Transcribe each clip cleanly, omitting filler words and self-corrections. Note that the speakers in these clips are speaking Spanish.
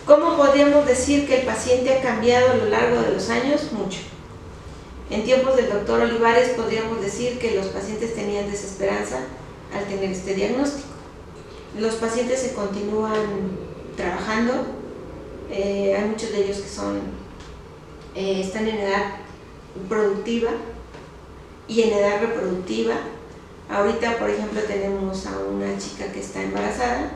¿Cómo podríamos decir que el paciente ha cambiado a lo largo de los años? Mucho. En tiempos del doctor Olivares podríamos decir que los pacientes tenían desesperanza al tener este diagnóstico. Los pacientes se continúan trabajando, hay muchos de ellos que están en edad productiva y en edad reproductiva. Ahorita, por ejemplo, tenemos a una chica que está embarazada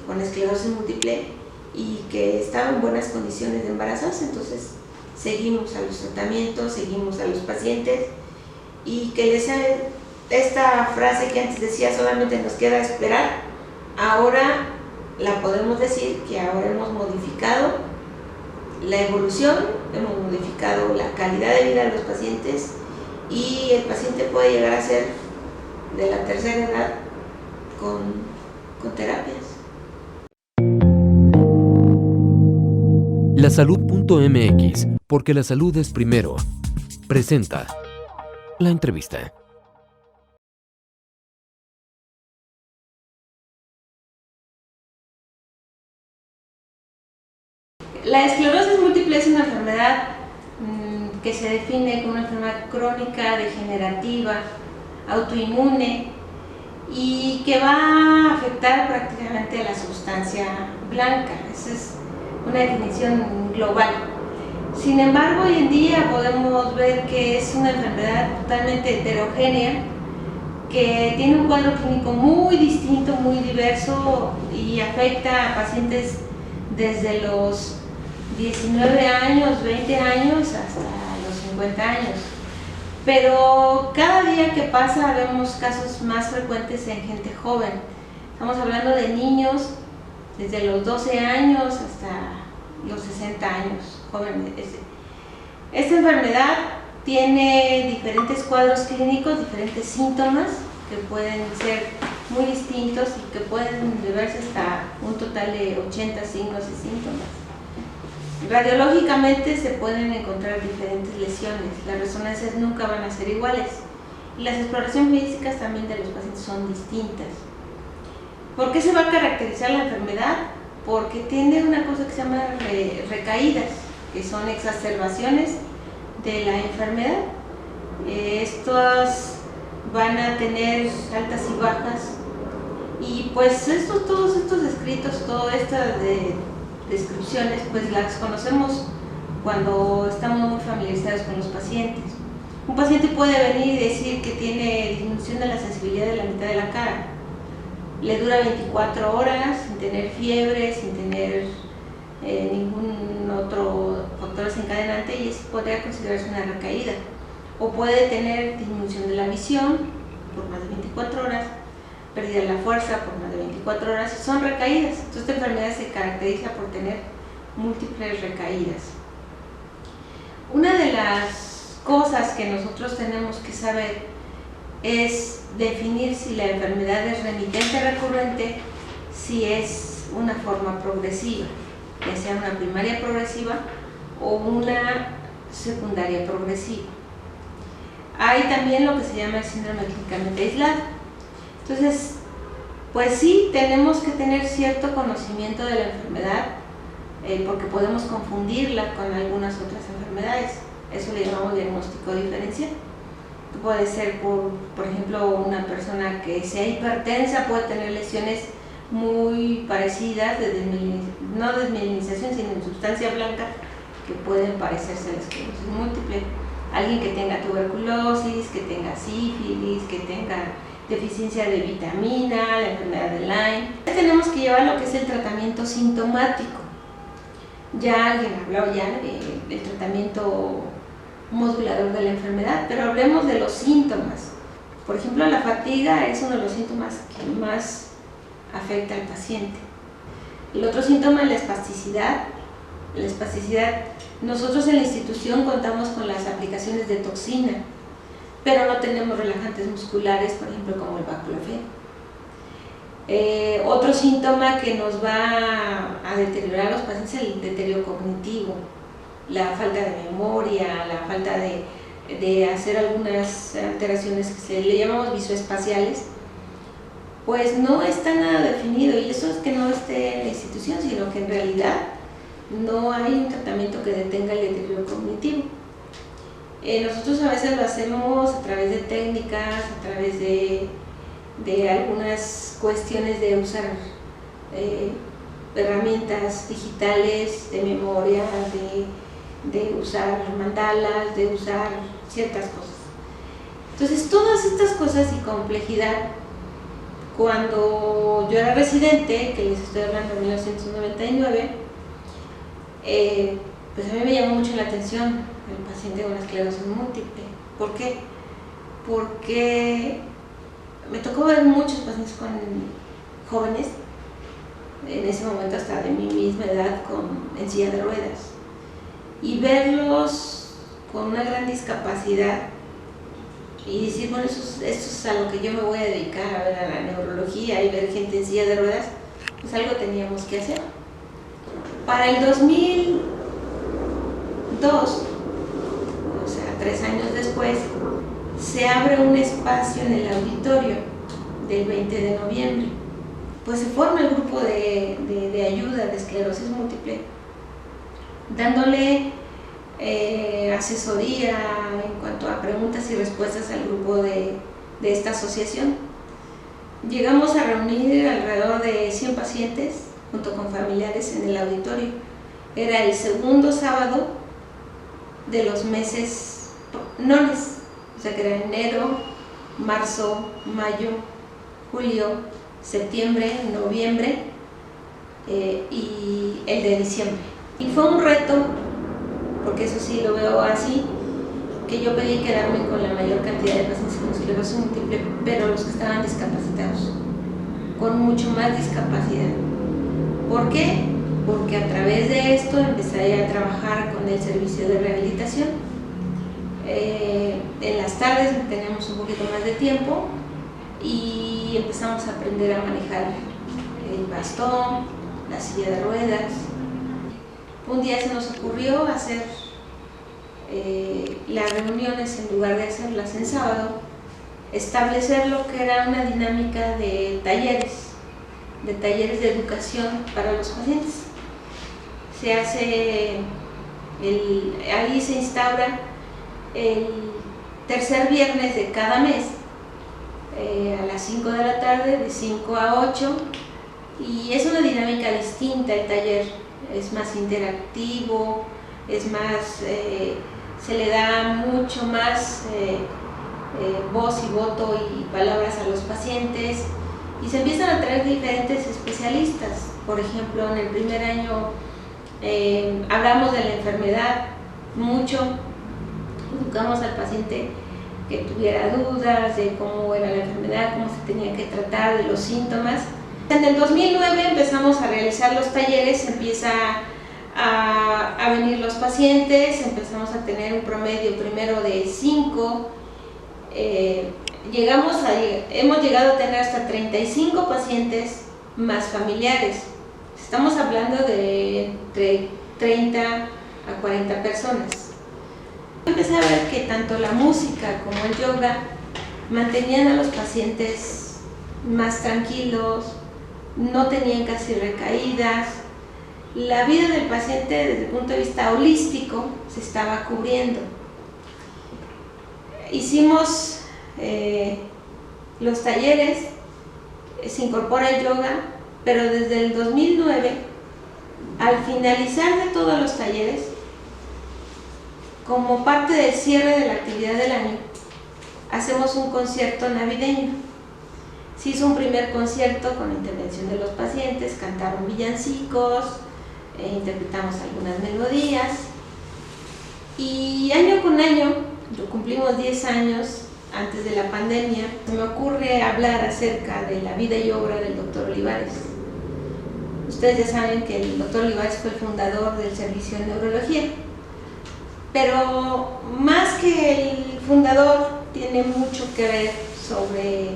con esclerosis múltiple y que estaba en buenas condiciones de embarazarse, entonces seguimos a los tratamientos, seguimos a los pacientes y que les esta frase que antes decía solamente nos queda esperar, ahora la podemos decir que ahora hemos modificado la evolución, hemos modificado la calidad de vida de los pacientes y el paciente puede llegar a ser de la tercera edad con terapias. Lasalud.mx, porque la salud es primero, presenta la entrevista. La esclerosis múltiple es una enfermedad que se define como una enfermedad crónica, degenerativa, autoinmune y que va a afectar prácticamente a la sustancia blanca. Esa es una definición global. Sin embargo, hoy en día podemos ver que es una enfermedad totalmente heterogénea, que tiene un cuadro clínico muy distinto, muy diverso y afecta a pacientes desde los 19 años, 20 años hasta los 50 años. Pero cada día que pasa vemos casos más frecuentes en gente joven. Estamos hablando de niños desde los 12 años hasta los 60 años, jóvenes. Esta enfermedad tiene diferentes cuadros clínicos, diferentes síntomas que pueden ser muy distintos y que pueden deberse hasta un total de 80 signos y síntomas. Radiológicamente se pueden encontrar diferentes lesiones, las resonancias nunca van a ser iguales y las exploraciones físicas también de los pacientes son distintas. ¿Por qué se va a caracterizar la enfermedad? Porque tiene una cosa que se llama recaídas, que son exacerbaciones de la enfermedad. Estas van a tener altas y bajas y pues todos estos escritos, todas estas descripciones, pues las conocemos cuando estamos muy familiarizados con los pacientes. Un paciente puede venir y decir que tiene disminución de la sensibilidad de la mitad de la cara. Le dura 24 horas sin tener fiebre, sin tener ningún otro factor desencadenante y eso podría considerarse una recaída. O puede tener disminución de la visión por más de 24 horas, pérdida de la fuerza por más de 24 horas, son recaídas. Entonces esta enfermedad se caracteriza por tener múltiples recaídas. Una de las cosas que nosotros tenemos que saber es definir si la enfermedad es remitente recurrente, si es una forma progresiva, ya sea una primaria progresiva o una secundaria progresiva. Hay también lo que se llama el síndrome clínicamente aislado. Entonces, pues sí, tenemos que tener cierto conocimiento de la enfermedad porque podemos confundirla con algunas otras enfermedades. Eso le llamamos diagnóstico diferencial. Puede ser, por ejemplo, una persona que sea hipertensa puede tener lesiones muy parecidas, no desmielinización, sino en sustancia blanca, que pueden parecerse a la esclerosis múltiple. Alguien que tenga tuberculosis, que tenga sífilis, que tenga deficiencia de vitamina, la enfermedad de Lyme. Tenemos que llevar lo que es el tratamiento sintomático. Ya alguien habló ya del tratamiento modulador de la enfermedad, pero hablemos de los síntomas. Por ejemplo, la fatiga es uno de los síntomas que más afecta al paciente. El otro síntoma es la espasticidad. La espasticidad, nosotros en la institución contamos con las aplicaciones de toxina, pero no tenemos relajantes musculares, por ejemplo, como el baclofen. Otro síntoma que nos va a deteriorar a los pacientes es el deterioro cognitivo, la falta de memoria, la falta de hacer algunas alteraciones que le llamamos visoespaciales, pues no está nada definido, y eso es que no esté en la institución, sino que en realidad no hay un tratamiento que detenga el deterioro cognitivo. Nosotros a veces lo hacemos a través de técnicas, a través de algunas cuestiones de usar herramientas digitales de memoria, de usar mandalas, de usar ciertas cosas. Entonces, todas estas cosas y complejidad, cuando yo era residente, que les estoy hablando de 1999, pues a mí me llamó mucho la atención el paciente con esclerosis múltiple. ¿Por qué? Porque me tocó ver muchos pacientes jóvenes, en ese momento hasta de mi misma edad, en silla de ruedas, y verlos con una gran discapacidad y decir, bueno, esto es a lo que yo me voy a dedicar, a ver a la neurología y ver gente en silla de ruedas, pues algo teníamos que hacer. Para el 2002, o sea, 3 años después, se abre un espacio en el auditorio del 20 de noviembre. Pues se forma el grupo de ayuda de esclerosis múltiple, dándole asesoría en cuanto a preguntas y respuestas al grupo de esta asociación. Llegamos a reunir alrededor de 100 pacientes junto con familiares en el auditorio. Era el segundo sábado de los meses nones, o sea que era enero, marzo, mayo, julio, septiembre, noviembre y el de diciembre. Y fue un reto, porque eso sí lo veo así, que yo pedí quedarme con la mayor cantidad de pacientes con esclerosis múltiple, pero los que estaban discapacitados, con mucho más discapacidad. ¿Por qué? Porque a través de esto empecé a trabajar con el servicio de rehabilitación. En las tardes tenemos un poquito más de tiempo y empezamos a aprender a manejar el bastón, la silla de ruedas. Un día se nos ocurrió hacer las reuniones, en lugar de hacerlas en sábado, establecer lo que era una dinámica de talleres de educación para los pacientes. Se hace, ahí se instaura el tercer viernes de cada mes, a las 5 de la tarde, de 5 a 8, y es una dinámica distinta. El taller es más interactivo, es más, se le da mucho más voz y voto y palabras a los pacientes, y se empiezan a traer diferentes especialistas. Por ejemplo, en el primer año hablamos de la enfermedad mucho, educamos al paciente que tuviera dudas de cómo era la enfermedad, cómo se tenía que tratar, de los síntomas. En el 2009 empezamos a realizar los talleres, empieza a venir los pacientes, empezamos a tener un promedio primero de 5, hemos llegado a tener hasta 35 pacientes más familiares. Estamos hablando de entre 30 a 40 personas. Empecé a ver que tanto la música como el yoga mantenían a los pacientes más tranquilos, no tenían casi recaídas. La vida del paciente desde el punto de vista holístico se estaba cubriendo. Hicimos los talleres, se incorpora el yoga, pero desde el 2009, al finalizar de todos los talleres, como parte del cierre de la actividad del año, hacemos un concierto navideño. Se hizo un primer concierto con intervención de los pacientes, cantaron villancicos, interpretamos algunas melodías, y año con año, cumplimos 10 años antes de la pandemia, se me ocurre hablar acerca de la vida y obra del Dr. Olivares. Ustedes ya saben que el Dr. Olivares fue el fundador del servicio de neurología, pero más que el fundador, tiene mucho que ver sobre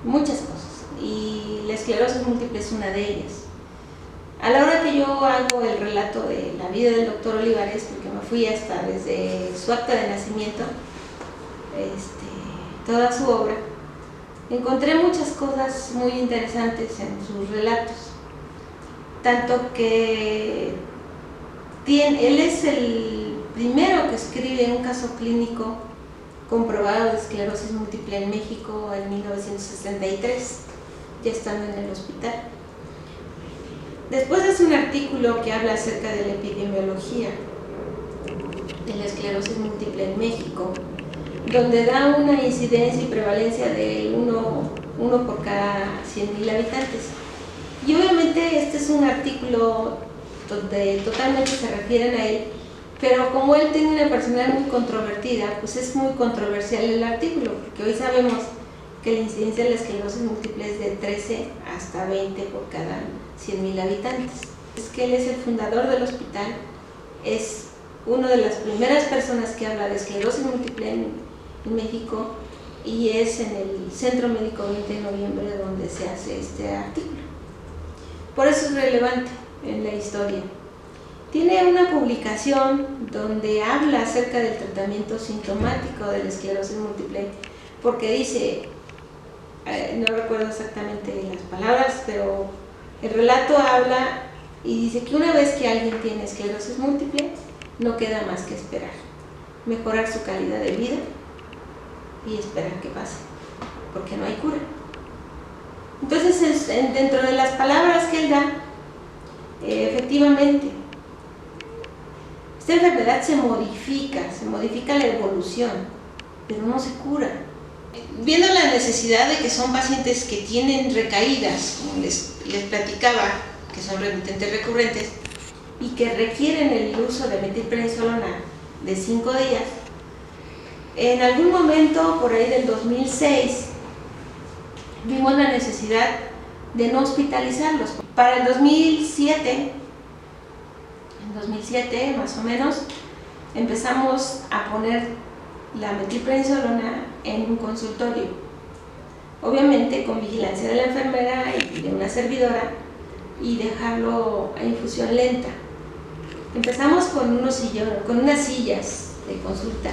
muchas cosas, y la esclerosis múltiple es una de ellas. A la hora que yo hago el relato de la vida del Dr. Olivares, porque me fui hasta desde su acta de nacimiento, toda su obra, encontré muchas cosas muy interesantes en sus relatos, tanto que él es el primero que escribe un caso clínico comprobado de esclerosis múltiple en México en 1963, ya estando en el hospital. Después hace un artículo que habla acerca de la epidemiología de la esclerosis múltiple en México, donde da una incidencia y prevalencia de uno por cada 100.000 habitantes. Y obviamente este es un artículo donde totalmente se refieren a él, pero como él tiene una personalidad muy controvertida, pues es muy controversial el artículo, porque hoy sabemos que la incidencia de la esclerosis múltiple es de 13 hasta 20 por cada 100.000 habitantes. Es que él es el fundador del hospital, es una de las primeras personas que habla de esclerosis múltiple en México, y es en el Centro Médico 20 de Noviembre donde se hace este artículo. Por eso es relevante en la historia. Tiene una publicación donde habla acerca del tratamiento sintomático de la esclerosis múltiple, porque dice, no recuerdo exactamente las palabras, pero el relato habla y dice que una vez que alguien tiene esclerosis múltiple, no queda más que esperar, mejorar su calidad de vida y esperar que pase, porque no hay cura. Entonces, dentro de las palabras que él da, efectivamente, esta enfermedad se modifica la evolución, pero no se cura. Viendo la necesidad de que son pacientes que tienen recaídas, como les platicaba, que son remitentes recurrentes, y que requieren el uso de metilprednisolona de 5 días, en algún momento, por ahí del 2006, vimos la necesidad de no hospitalizarlos. Para el 2007 más o menos, empezamos a poner la metilprednisolona en un consultorio, obviamente con vigilancia de la enfermera y de una servidora, y dejarlo a infusión lenta. Empezamos con unas sillas de consulta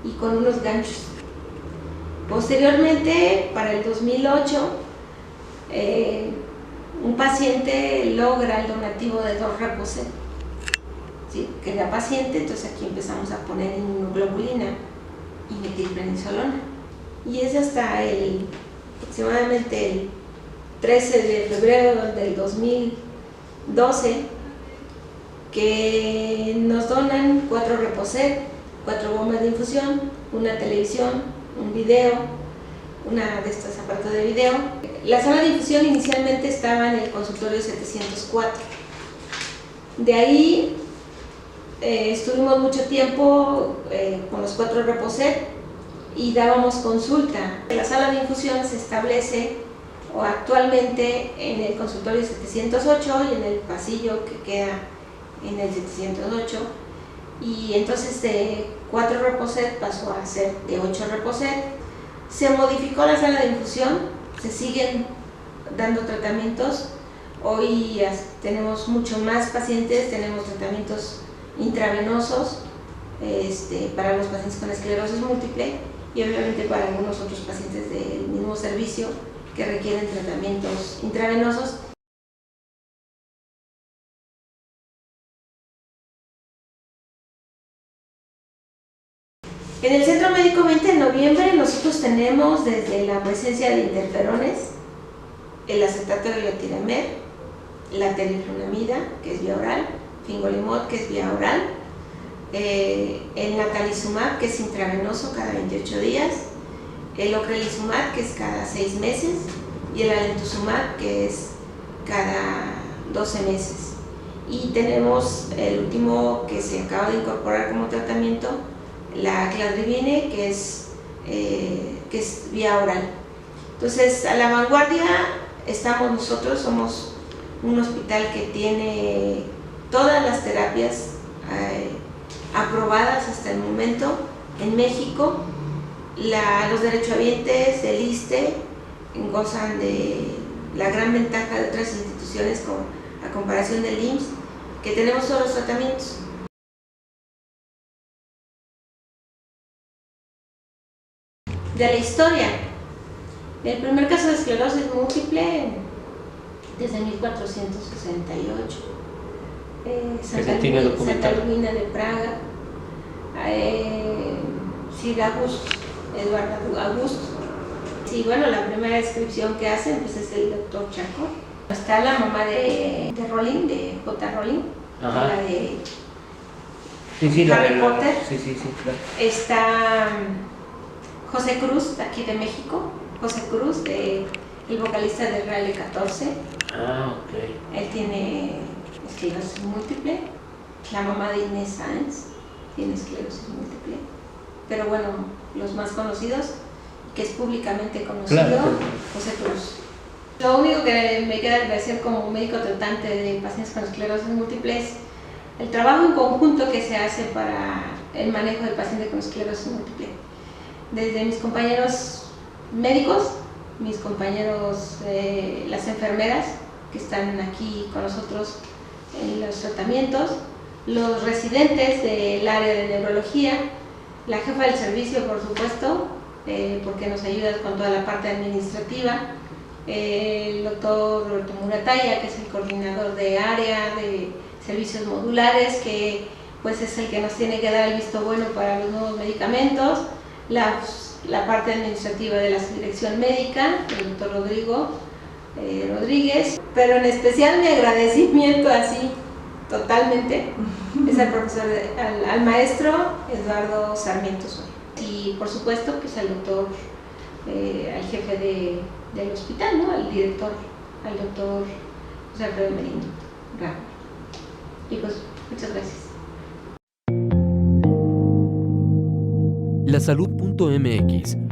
y con unos ganchos. Posteriormente, para el 2008, un paciente logra el donativo de 2 Reposet. ¿Sí? Queda paciente, entonces aquí empezamos a poner inmunoglobulina y metilprednisolona. Y es hasta aproximadamente el 13 de febrero del 2012 que nos donan 4 Reposet, 4 bombas de infusión, una televisión, un video, una de estos aparatos de video. La sala de infusión inicialmente estaba en el consultorio 704. De ahí estuvimos mucho tiempo con los 4 Reposet y dábamos consulta. La sala de infusión se establece actualmente en el consultorio 708 y en el pasillo que queda en el 708, y entonces de 4 Reposet pasó a ser de 8 Reposet. Se modificó la sala de infusión, se siguen dando tratamientos. Hoy tenemos mucho más pacientes, tenemos tratamientos intravenosos para los pacientes con esclerosis múltiple, y obviamente para algunos otros pacientes del mismo servicio que requieren tratamientos intravenosos. En el Centro Médico 20 de Noviembre nosotros tenemos desde la presencia de interferones, el acetato de glotiramab, la teriflunomida, que es vía oral, fingolimod, que es vía oral, el natalizumab, que es intravenoso cada 28 días, el ocrelizumab, que es cada 6 meses, y el alemtuzumab, que es cada 12 meses. Y tenemos el último que se acaba de incorporar como tratamiento, la cladribine, que es vía oral. Entonces, a la vanguardia estamos nosotros, somos un hospital que tiene todas las terapias aprobadas hasta el momento en México. Los derechohabientes del ISSSTE gozan de la gran ventaja de otras instituciones a comparación del IMSS, que tenemos todos los tratamientos. De la historia, El primer caso de esclerosis múltiple desde 1468. se tiene Santa documentado. Albina de Praga, Sir Eduardo Augusto. Sí, bueno, la primera descripción que hacen pues, es el doctor Charcot. Está la mamá de Rowling, de J. Rowling, Ajá. la de Sí, la Harry de Potter. Sí, claro. Está José Cruz, de aquí de México. José Cruz, el vocalista de Rally 14. Ah, ok. Él tiene esclerosis múltiple. La mamá de Inés Sáenz tiene esclerosis múltiple. Pero bueno, los más conocidos, que es públicamente conocido, Claro. José Cruz. Lo único que me queda de decir como médico tratante de pacientes con esclerosis múltiple es el trabajo en conjunto que se hace para el manejo del paciente con esclerosis múltiple. Desde mis compañeros médicos, mis compañeros, las enfermeras que están aquí con nosotros en los tratamientos, los residentes del área de neurología, la jefa del servicio, por supuesto, porque nos ayuda con toda la parte administrativa, el doctor Roberto Murataya, que es el coordinador de área de servicios modulares, que pues es el que nos tiene que dar el visto bueno para los nuevos medicamentos, la parte administrativa de la dirección médica, el doctor Rodrigo Rodríguez, pero en especial mi agradecimiento así totalmente es al profesor, al maestro Eduardo Sarmiento Soy. Y por supuesto pues al doctor, al jefe del hospital, ¿no? Al director, al doctor José Alfredo Merino Ramos. Y pues muchas gracias. Lasalud.mx